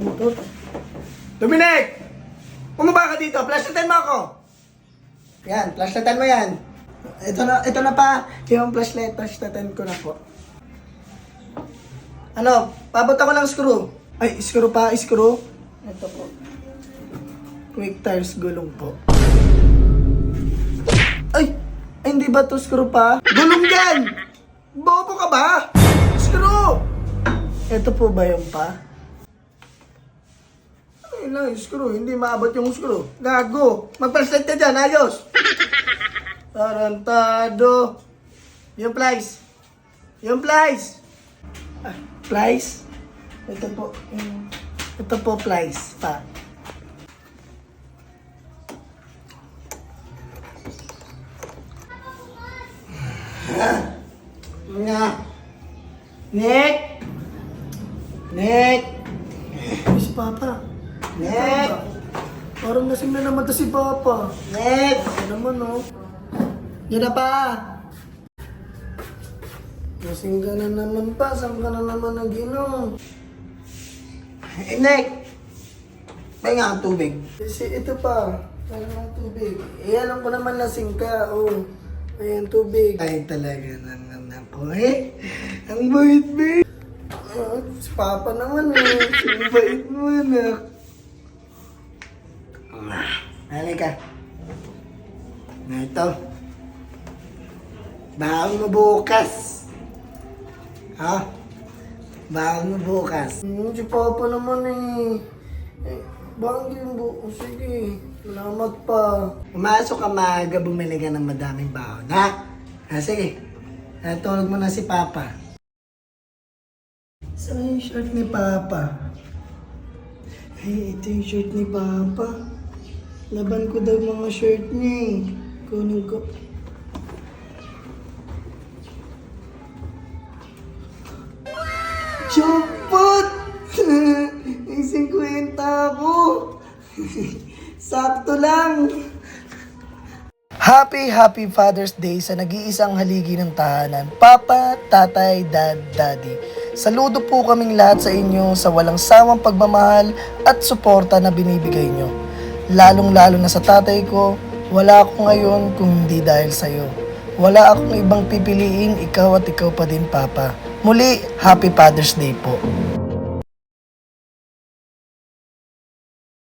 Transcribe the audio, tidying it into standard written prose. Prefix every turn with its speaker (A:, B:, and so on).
A: Motor. Dominic! Bumaba ka dito. Flashlightan mo ako. Yan, flashlightan mo yan. Ito na pa. Yung flashlightan ko na po. Ano? Pabot ako ng screw. Ay, screw pa, screw. Ito po. Quick tires gulong po. Ay, hindi ba to screw pa? Gulong yan! Bobo ka ba? Screw! Ito po ba yung pa? Ay na, screw. Hindi maabot yung screw. Gago. Mag-flashlight ka dyan, ayos. Tarantado. Yung plies. Yung plies. Ah, plies? Ito po. Ito po plies pa. Nga. Nick! Nick! Si Papa. Nick! Parang lasing na naman to si Papa. Nick! Ano naman, oh. Yan na pa! Lasing ka na naman pa. Saan ka na naman nag-inom? Nick! Pahinga ang tubig. Kasi ito pa. Pahinga ang tubig. Alam ko naman lasing ka, oh. Ayan, tubig. Ay, talaga naman ako, eh. Ang bait-bait. Si Papa naman, eh. Ang bait mo, anak. Halika. Na ito. Baon mo bukas. Ha? Baon mo bukas. Si Papa naman, eh. Bakit yung bukas? Sige. Salamat pa. Pumasok ka maaga, bumili ka ng madaming baon, ha? Sige. Natulog mo na si Papa. Saan yung shirt ni Papa? Ay, ito yung shirt ni Papa. Laban ko daw mga shirt niya eh. Kunin ko. Jackpot! Yung 50 ako. Sakto lang. Happy Father's Day sa nag-iisang haligi ng tahanan, Papa, Tatay, Dad, Daddy. Saludo po kaming lahat sa inyo sa walang sawang pagmamahal at suporta na binibigay nyo. Lalong-lalo na sa tatay ko, wala ako ngayon kung hindi dahil sa'yo. Wala akong ibang pipiliin, ikaw at ikaw pa din, Papa. Muli, Happy Father's Day po.